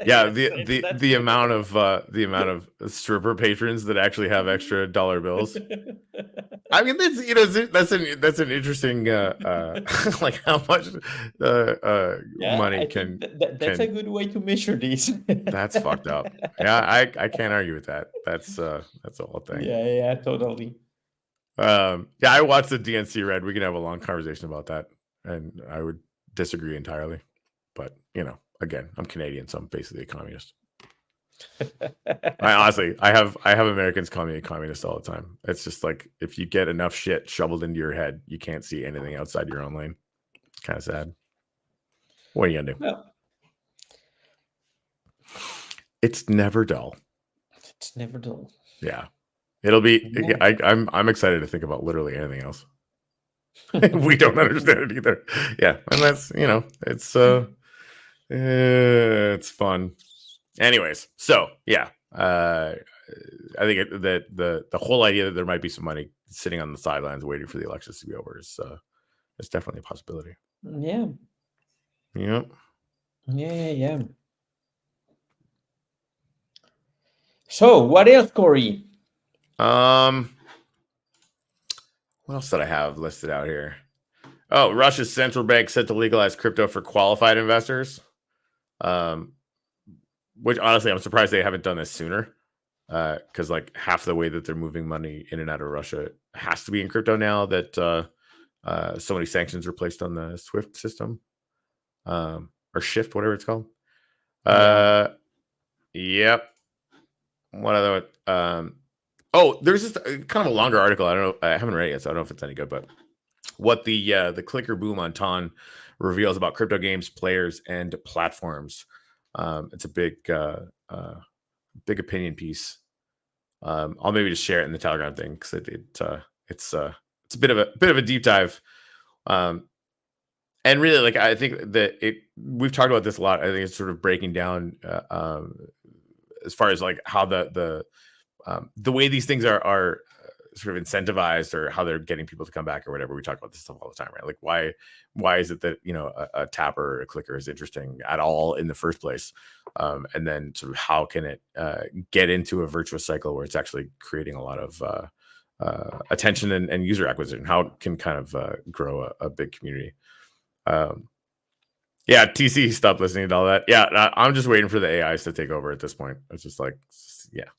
Yeah, the amount of stripper patrons that actually have extra dollar bills. I mean, that's an interesting like how much money can. That's a good way to measure this. That's fucked up. Yeah, I can't argue with that. That's the whole thing. Yeah, totally. I watched the DNC Red. We can have a long conversation about that, and I would disagree entirely. But again, I'm Canadian, so I'm basically a communist. I have Americans call me a communist all the time. It's just like if you get enough shit shoveled into your head, you can't see anything outside your own lane. It's kind of sad. What are you gonna do? Well, it's never dull. It's never dull. Yeah. It'll be. I'm excited to think about literally anything else. We don't understand it either. Yeah, and that's it's fun. Anyways, so yeah, I think that the whole idea that there might be some money sitting on the sidelines waiting for the elections to be over is definitely a possibility. Yeah. Yep. Yeah. So what else, Corey? What else did I have listed out here? Oh, Russia's central bank set to legalize crypto for qualified investors. Which honestly, I'm surprised they haven't done this sooner. Because like half the way that they're moving money in and out of Russia has to be in crypto now that so many sanctions are placed on the SWIFT system. Or Shift, whatever it's called. Yep. What other there's just kind of a longer article. I don't know. I haven't read it yet, so I don't know if it's any good. But what the clicker boom on Ton reveals about crypto games, players, and platforms. It's a big opinion piece. I'll maybe just share it in the Telegram thing because it's it's a bit of a deep dive. And really, like, I think that we've talked about this a lot. I think it's sort of breaking down as far as like how the way these things are sort of incentivized, or how they're getting people to come back or whatever. We talk about this stuff all the time, right? Like why is it that, you know, a tapper or a clicker is interesting at all in the first place? And then sort of how can it get into a virtuous cycle where it's actually creating a lot of attention and user acquisition? How it can kind of grow a big community. Yeah, TC, stop listening to all that. Yeah, I'm just waiting for the AIs to take over at this point. It's just like, yeah,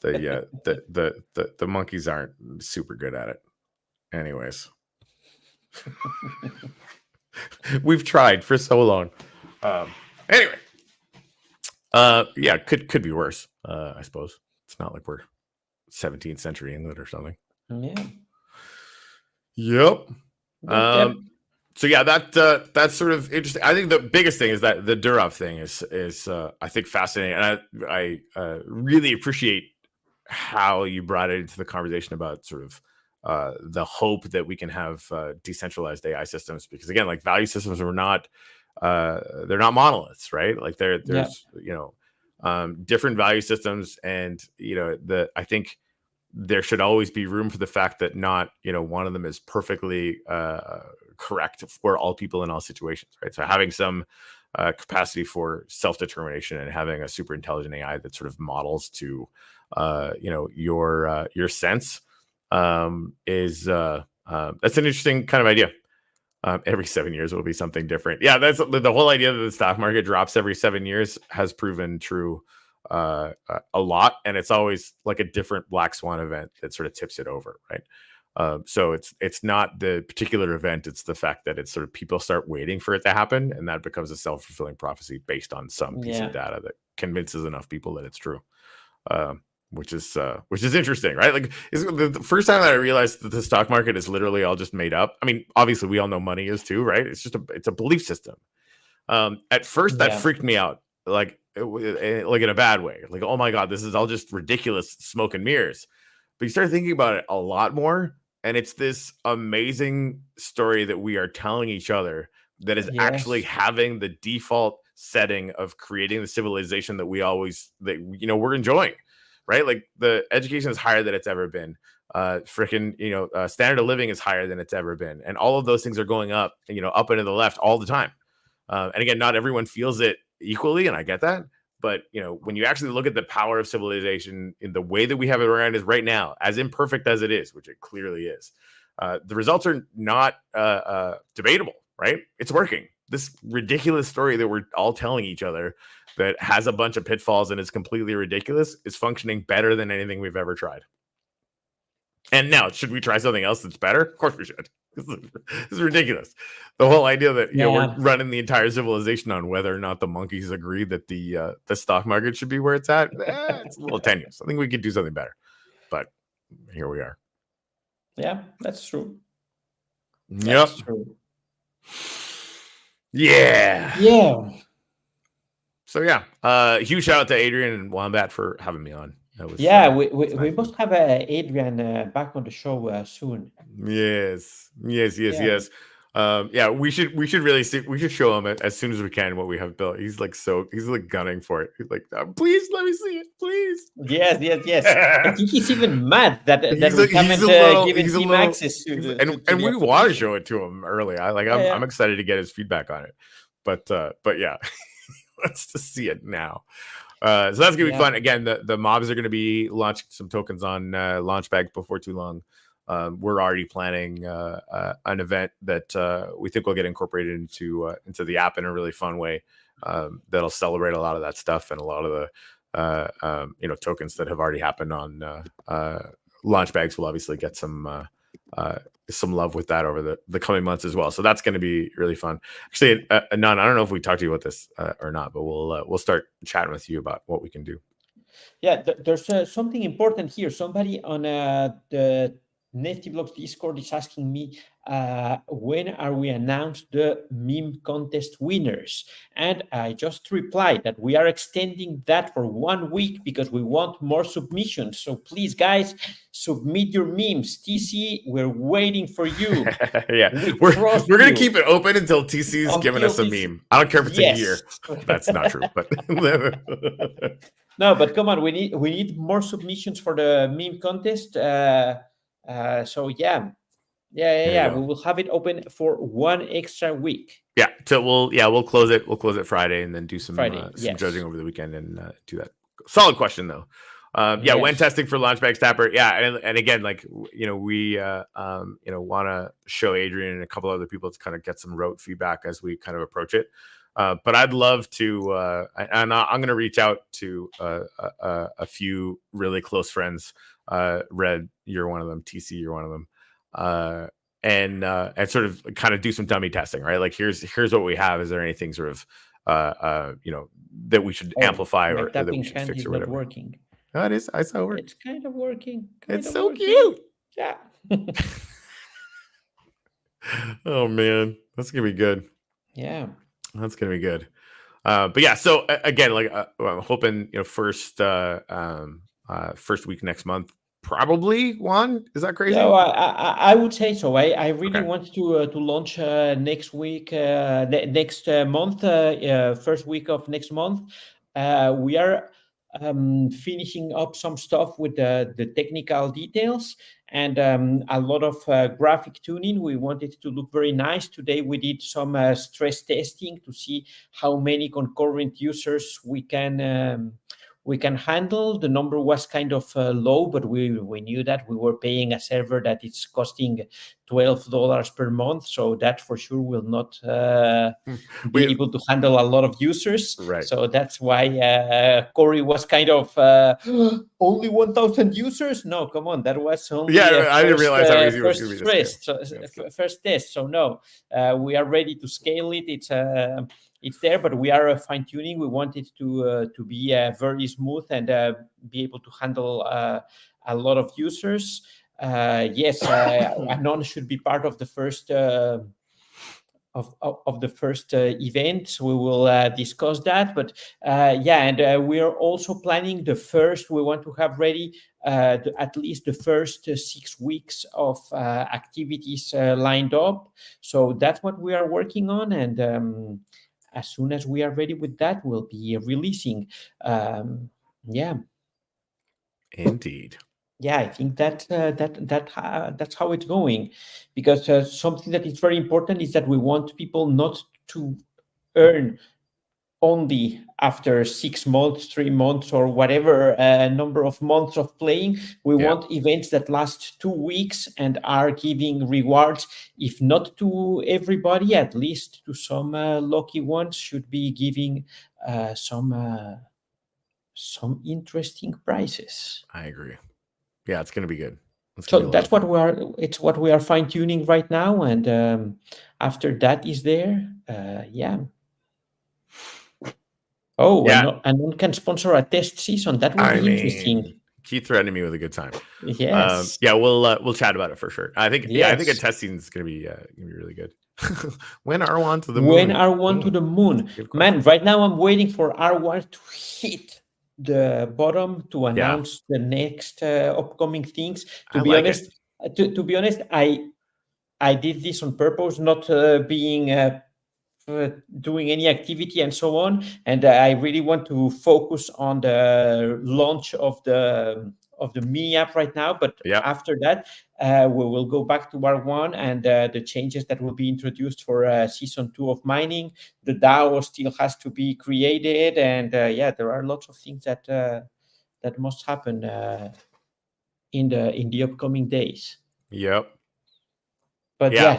the monkeys aren't super good at it. Anyways, we've tried for so long. Anyway, yeah, could be worse. I suppose it's not like we're 17th century England or something. Yeah. Yep. So yeah, that's sort of interesting. I think the biggest thing is that the Durov thing is I think fascinating, and I really appreciate how you brought it into the conversation about sort of the hope that we can have decentralized AI systems, because again, like, value systems are not they're not monoliths, right? Like there's you know, different value systems, and you know, I think there should always be room for the fact that not, you know, one of them is perfectly correct for all people in all situations, right? So having some capacity for self-determination and having a super intelligent AI that sort of models to you know, your sense is that's an interesting kind of idea. Every 7 years will be something different. Yeah, that's the whole idea that the stock market drops every 7 years has proven true a lot, and it's always like a different black swan event that sort of tips it over, right? So it's not the particular event, it's the fact that it's sort of people start waiting for it to happen, and that becomes a self-fulfilling prophecy based on some piece of data that convinces enough people that it's true. Which is interesting, right? Like, it's the first time that I realized that the stock market is literally all just made up. I mean, obviously we all know money is too, right? It's just it's a belief system. At first that freaked me out, like in a bad way. Like, oh my God, this is all just ridiculous smoke and mirrors. But you start thinking about it a lot more, and it's this amazing story that we are telling each other that is actually having the default setting of creating the civilization that you know, we're enjoying, right? Like, the education is higher than it's ever been. Freaking, you know, standard of living is higher than it's ever been, and all of those things are going up, you know, up and to the left all the time. And again, not everyone feels it equally, and I get that. But, you know, when you actually look at the power of civilization in the way that we have it around is right now, as imperfect as it is, which it clearly is, the results are not debatable, right? It's working. This ridiculous story that we're all telling each other that has a bunch of pitfalls and is completely ridiculous is functioning better than anything we've ever tried. And now, should we try something else that's better? Of course we should. This is ridiculous. The whole idea that, you know, we're running the entire civilization on whether or not the monkeys agree that the stock market should be where it's at, it's a little tenuous. I think we could do something better, but here we are. Yeah, that's true. Yep. True. Yeah. Yeah. So yeah, huge shout out to Adrian and Wombat for having me on. We must have Adrian back on the show soon. Yes. Yeah, we should really see. We should show him as soon as we can what we have built. He's like gunning for it. He's like, please let me see it, please. Yes. I think he's even mad that we haven't given him access to. And we want to show it to him early. I'm excited to get his feedback on it. But yeah, let's just see it now. So that's gonna be fun. Again, the mobs are gonna be launching some tokens on Launchpad before too long. We're already planning an event that we think will get incorporated into the app in a really fun way. That'll celebrate a lot of that stuff, and a lot of the you know, tokens that have already happened on Launchbags will obviously get some love with that over the coming months as well. So that's going to be really fun. Actually, Anand, I don't know if we talked to you about this or not, but we'll start chatting with you about what we can do. Yeah, there's something important here. Somebody on the Nifty Blocks Discord is asking me, when are we announce the meme contest winners? And I just replied that we are extending that for 1 week because we want more submissions. So please, guys, submit your memes. TC, we're waiting for you. Yeah, we're gonna keep it open until TC's giving us a meme. I don't care if it's a year. That's not true, but no, but come on, we need more submissions for the meme contest. So yeah, we will have it open for 1 extra week. Yeah, so we'll close it. We'll close it Friday and then do some judging over the weekend and do that. Solid question though. When testing for Launchbag Tapper, and again, like we want to show Adrian and a couple other people to kind of get some rote feedback as we kind of approach it. But I'd love to, and I'm going to reach out to a few really close friends. Red, you're one of them. TC, you're one of them. And sort of kind of do some dummy testing, right? Like here's what we have. Is there anything sort of that we should amplify or that we should fix or whatever? Working. Oh, it is. I saw it work. It's kind of working. It's so cute. Yeah. Oh man, that's gonna be good. Yeah, that's gonna be good. But yeah, so again, like I'm hoping first week next month. Probably Juan. Is that crazy? No, I would say so. I really want to launch next week, next month, first week of next month. We are finishing up some stuff with the technical details and a lot of graphic tuning. We want it to look very nice. Today we did some stress testing to see how many concurrent users we can handle. The number was kind of low, but we knew that we were paying a server that it's costing $12 per month. So that for sure will not be able to handle a lot of users. Right. So that's why Corey was kind of only 1,000 users. No, come on. That was only I didn't realize how easy it was going to be. First test. So no, we are ready to scale it. It's there, but we are fine-tuning. We want it to be very smooth and be able to handle a lot of users. Anon should be part of the first of the first event. So we will discuss that. But and we are also planning the first. We want to have ready at least the first 6 weeks of activities lined up. So that's what we are working on, and as soon as we are ready with that, we'll be releasing. Indeed. Yeah, I think that's how it's going, because something that is very important is that we want people not to earn only after 6 months, 3 months, or whatever number of months of playing. We want events that last 2 weeks and are giving rewards, if not to everybody, at least to some lucky ones, should be giving some interesting prizes. I agree. Yeah, it's going to be good. That's what we are fine tuning right now, and after that is there, Anon can sponsor a test season. That would be interesting. Keep threatening me with a good time. Yes. We'll chat about it for sure. I think I think a test season is going to be really good. When R1 to the moon? When R1 to the moon? Man, right now I'm waiting for R1 to hit the bottom to announce the next upcoming things. To be honest, I did this on purpose, not being doing any activity and so on, and I really want to focus on the launch of the mini app right now. But after that, we will go back to R1 and the changes that will be introduced for season 2 of mining. The DAO still has to be created, and there are lots of things that must happen in the upcoming days. Yep. But I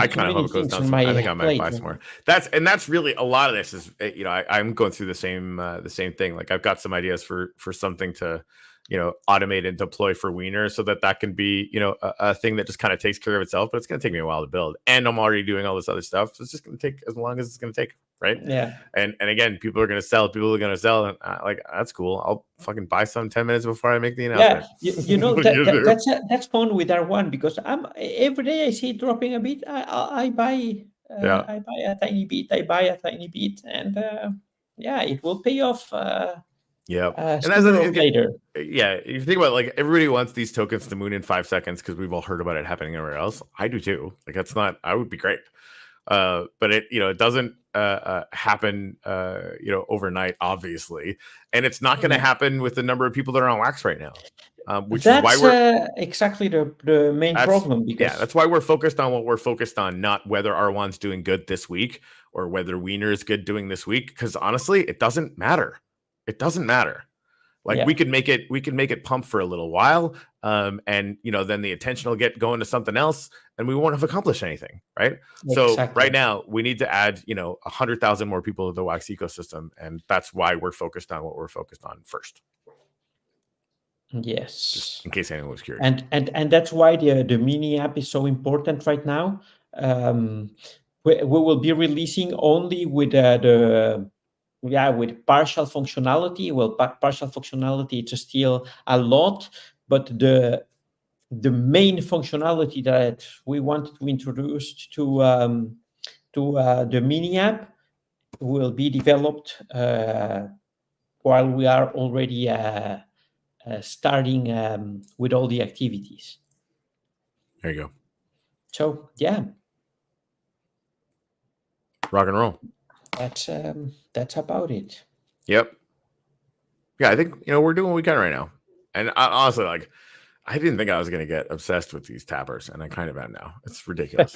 kind of hope it goes down. I think I might buy some more. That's really a lot of this is I'm going through the same thing. Like I've got some ideas for something to automate and deploy for Wiener so that can be, a thing that just kind of takes care of itself. But it's going to take me a while to build, and I'm already doing all this other stuff. So it's just going to take as long as it's going to take. Right. Yeah. And again, people are going to sell. And that's cool. I'll fucking buy some 10 minutes before I make the announcement. Yeah. That's fun with R1 because every day I see it dropping a bit. I buy. I buy a tiny bit. And it will pay off. And sooner or later. Yeah, if you think about it, like everybody wants these tokens to moon in 5 seconds because we've all heard about it happening everywhere else. I do too. Like that's not. I would be great. But it doesn't happen overnight, obviously, and it's not going to happen with the number of people that are on Wax right now. Which is why we're exactly the main problem. Because that's why we're focused on what we're focused on, not whether R1's doing good this week or whether Wiener is good doing this week. Because honestly, it doesn't matter. It doesn't matter. Like we could make it pump for a little while, and then the attention will get going to something else, and we won't have accomplished anything, right? Exactly. So right now we need to add 100,000 more people to the Wax ecosystem, and that's why we're focused on what we're focused on first. Yes. Just in case anyone was curious. And that's why the mini app is so important right now. We will be releasing only with with partial functionality. Well, partial functionality is still a lot, but the main functionality that we wanted to introduce to the mini app will be developed while we are already starting with all the activities. There you go. So rock and roll. That's about it. Yep. Yeah, I think we're doing what we can right now, and honestly, like, I didn't think I was going to get obsessed with these tappers, and I kind of am now. It's ridiculous.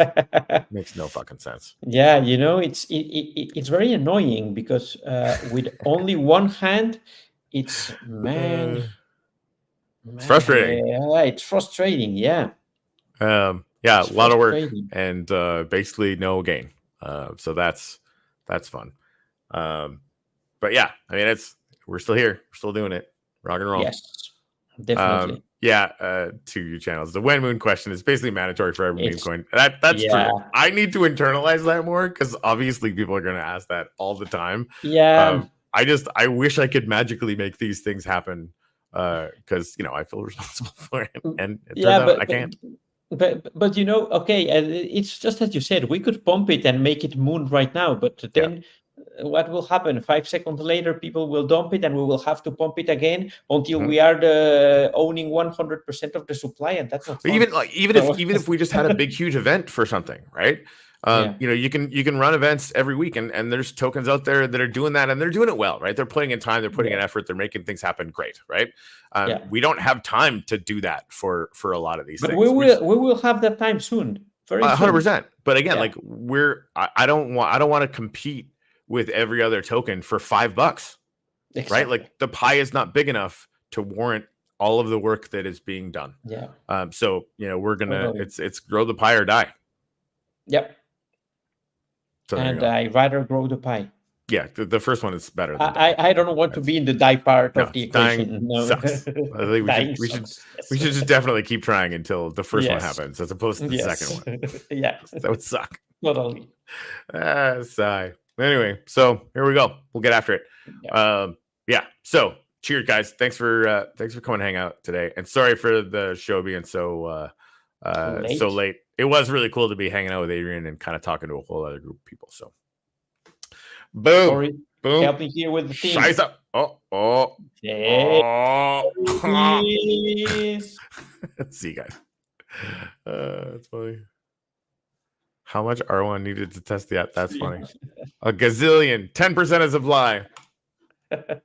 Makes no fucking sense. Yeah, it's very annoying because with only one hand, it's it's frustrating. Yeah, it's frustrating. Yeah. A lot of work and basically no gain. So that's fun. But yeah, I mean, we're still here. We're still doing it. Rock and roll. Yes, definitely. To your channels. The when moon question is basically mandatory for every meme coin. That's true. I need to internalize that more because obviously people are going to ask that all the time. Yeah. I wish I could magically make these things happen because I feel responsible for it, and it turns out I can't. But it's just as you said, we could pump it and make it moon right now, but then what will happen? 5 seconds later, people will dump it, and we will have to pump it again until we are owning 100% of the supply, and that's not fun. Even if we just had a big huge event for something, right? You can run events every week, and there's tokens out there that are doing that, and they're doing it well, right? They're putting in time, they're putting in effort, they're making things happen great, right? We don't have time to do that for a lot of these things. We will have that time soon, very 100%. But again, like I don't want to compete with every other token for $5, right? Like the pie is not big enough to warrant all of the work that is being done. So we're gonna it's grow the pie or die. Yep. So and I'd rather grow the pie. Yeah, the first one is better. Than I don't want to be in the die part of the equation. Sucks. I think we should just definitely keep trying until the first one happens, as opposed to the second one. That would suck. Totally. Sigh. Anyway, so here we go. We'll get after it. So cheers, guys. Thanks for coming to hang out today, and sorry for the show being so late. It was really cool to be hanging out with Adrian and kind of talking to a whole other group of people. So, boom, sorry. Boom, help me here with the team. Scheiße. See you guys. That's funny. How much R1 needed to test the app? That's funny. A gazillion, 10% of supply.